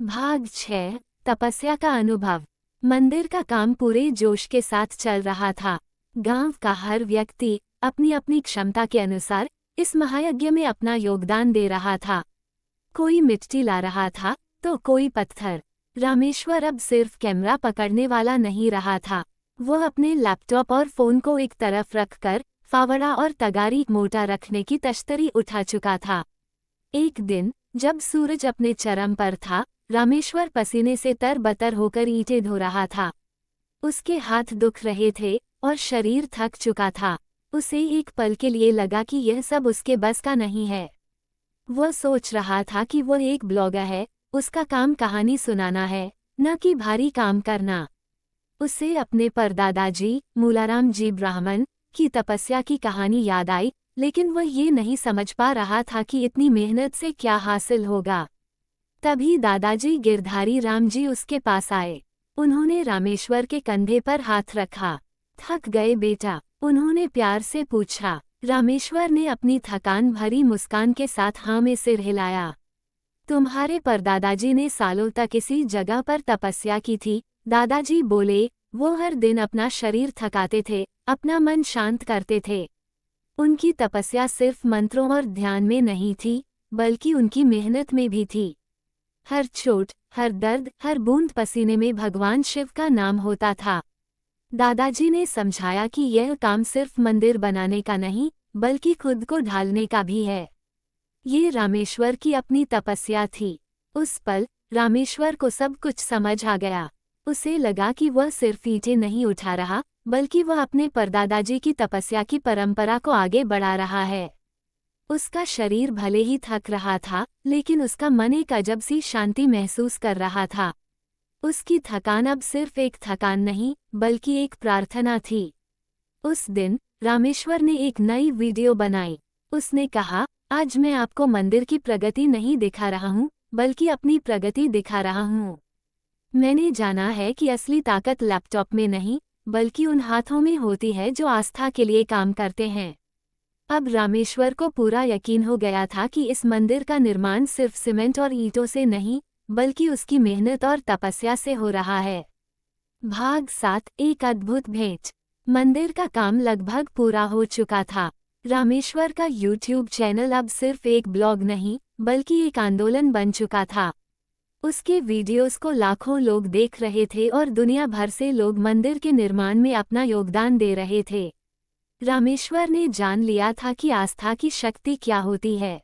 भाग 6 तपस्या का अनुभव। मंदिर का काम पूरे जोश के साथ चल रहा था। गांव का हर व्यक्ति अपनी अपनी क्षमता के अनुसार इस महायज्ञ में अपना योगदान दे रहा था। कोई मिट्टी ला रहा था तो कोई पत्थर। रामेश्वर अब सिर्फ कैमरा पकड़ने वाला नहीं रहा था। वह अपने लैपटॉप और फोन को एक तरफ रखकर फावड़ा और तगारी मोटा रखने की तश्तरी उठा चुका था। एक दिन जब सूरज अपने चरम पर था, रामेश्वर पसीने से तरबतर होकर ईंटें धो रहा था। उसके हाथ दुख रहे थे और शरीर थक चुका था। उसे एक पल के लिए लगा कि यह सब उसके बस का नहीं है। वह सोच रहा था कि वह एक ब्लॉगर है, उसका काम कहानी सुनाना है, न कि भारी काम करना। उसे अपने परदादाजी मूलाराम जी ब्राह्मण की तपस्या की कहानी याद आई, लेकिन वह ये नहीं समझ पा रहा था कि इतनी मेहनत से क्या हासिल होगा। तभी दादाजी गिरधारी राम जी उसके पास आए। उन्होंने रामेश्वर के कंधे पर हाथ रखा। थक गए बेटा? उन्होंने प्यार से पूछा। रामेश्वर ने अपनी थकान भरी मुस्कान के साथ हाँ में सिर हिलाया। तुम्हारे परदादाजी ने सालों तक इसी जगह पर तपस्या की थी, दादाजी बोले। वो हर दिन अपना शरीर थकाते थे, अपना मन शांत करते थे। उनकी तपस्या सिर्फ मंत्रों और ध्यान में नहीं थी, बल्कि उनकी मेहनत में भी थी। हर चोट, हर दर्द, हर बूंद पसीने में भगवान शिव का नाम होता था। दादाजी ने समझाया कि यह काम सिर्फ मंदिर बनाने का नहीं, बल्कि खुद को ढालने का भी है। ये रामेश्वर की अपनी तपस्या थी। उस पल रामेश्वर को सब कुछ समझ आ गया। उसे लगा कि वह सिर्फ ईंटें नहीं उठा रहा, बल्कि वह अपने परदादाजी की तपस्या की परंपरा को आगे बढ़ा रहा है। उसका शरीर भले ही थक रहा था, लेकिन उसका मन एक अजब सी शांति महसूस कर रहा था। उसकी थकान अब सिर्फ एक थकान नहीं, बल्कि एक प्रार्थना थी। उस दिन रामेश्वर ने एक नई वीडियो बनाई। उसने कहा, आज मैं आपको मंदिर की प्रगति नहीं दिखा रहा हूँ, बल्कि अपनी प्रगति दिखा रहा हूँ। मैंने जाना है कि असली ताकत लैपटॉप में नहीं, बल्कि उन हाथों में होती है जो आस्था के लिए काम करते हैं। अब रामेश्वर को पूरा यकीन हो गया था कि इस मंदिर का निर्माण सिर्फ सीमेंट और ईंटों से नहीं, बल्कि उसकी मेहनत और तपस्या से हो रहा है। भाग 7 एक अद्भुत भेंट। मंदिर का काम लगभग पूरा हो चुका था। रामेश्वर का यूट्यूब चैनल अब सिर्फ एक ब्लॉग नहीं, बल्कि एक आंदोलन बन चुका था। उसके वीडियोस को लाखों लोग देख रहे थे और दुनिया भर से लोग मंदिर के निर्माण में अपना योगदान दे रहे थे। रामेश्वर ने जान लिया था कि आस्था की शक्ति क्या होती है।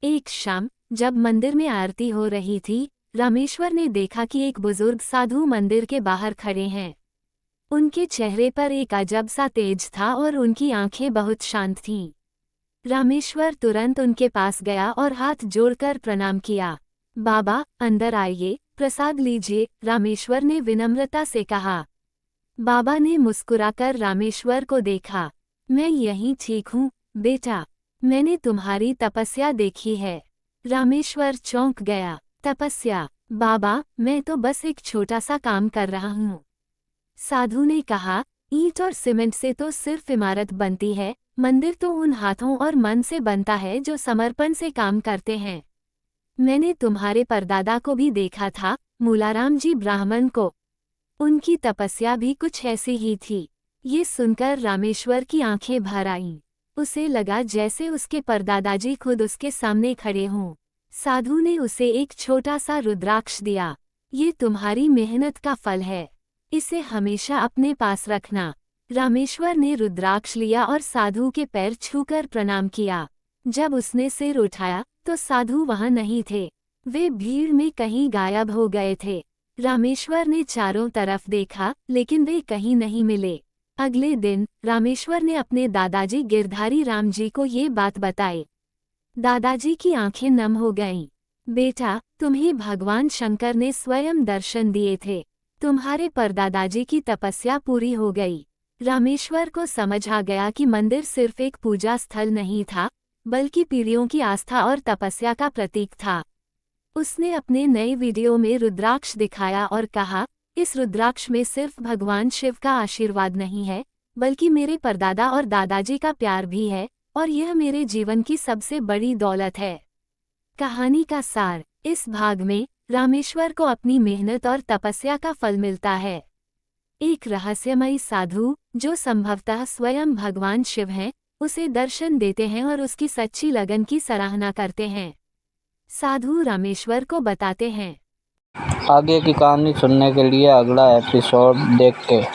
एक शाम जब मंदिर में आरती हो रही थी, रामेश्वर ने देखा कि एक बुजुर्ग साधु मंदिर के बाहर खड़े हैं। उनके चेहरे पर एक अजब सा तेज था और उनकी आंखें बहुत शांत थीं। रामेश्वर तुरंत उनके पास गया और हाथ जोड़कर प्रणाम किया। बाबा, अंदर आइए, प्रसाद लीजिए, रामेश्वर ने विनम्रता से कहा। बाबा ने मुस्कुराकर रामेश्वर को देखा। मैं यहीं ठीक हूँ बेटा, मैंने तुम्हारी तपस्या देखी है। रामेश्वर चौंक गया। तपस्या? बाबा, मैं तो बस एक छोटा सा काम कर रहा हूँ। साधु ने कहा, ईंट और सीमेंट से तो सिर्फ इमारत बनती है, मंदिर तो उन हाथों और मन से बनता है जो समर्पण से काम करते हैं। मैंने तुम्हारे परदादा को भी देखा था, मूलाराम जी ब्राह्मण को। उनकी तपस्या भी कुछ ऐसी ही थी। ये सुनकर रामेश्वर की आंखें भर आईं। उसे लगा जैसे उसके परदादाजी खुद उसके सामने खड़े हों। साधु ने उसे एक छोटा सा रुद्राक्ष दिया। ये तुम्हारी मेहनत का फल है, इसे हमेशा अपने पास रखना। रामेश्वर ने रुद्राक्ष लिया और साधु के पैर छूकर प्रणाम किया। जब उसने सिर उठाया तो साधु वहां नहीं थे। वे भीड़ में कहीं गायब हो गए थे। रामेश्वर ने चारों तरफ देखा, लेकिन वे कहीं नहीं मिले। अगले दिन रामेश्वर ने अपने दादाजी गिरधारी राम जी को ये बात बताई। दादाजी की आंखें नम हो गईं। बेटा, तुम्हें भगवान शंकर ने स्वयं दर्शन दिए थे। तुम्हारे परदादाजी की तपस्या पूरी हो गई। रामेश्वर को समझ आ गया कि मंदिर सिर्फ एक पूजा स्थल नहीं था, बल्कि पीढ़ियों की आस्था और तपस्या का प्रतीक था। उसने अपने नए वीडियो में रुद्राक्ष दिखाया और कहा, इस रुद्राक्ष में सिर्फ भगवान शिव का आशीर्वाद नहीं है, बल्कि मेरे परदादा और दादाजी का प्यार भी है, और यह मेरे जीवन की सबसे बड़ी दौलत है। कहानी का सार। इस भाग में रामेश्वर को अपनी मेहनत और तपस्या का फल मिलता है। एक रहस्यमयी साधु, जो संभवतः स्वयं भगवान शिव हैं, उसे दर्शन देते हैं और उसकी सच्ची लगन की सराहना करते हैं। साधु रामेश्वर को बताते हैं। आगे की कहानी सुनने के लिए अगला एपिसोड देखें।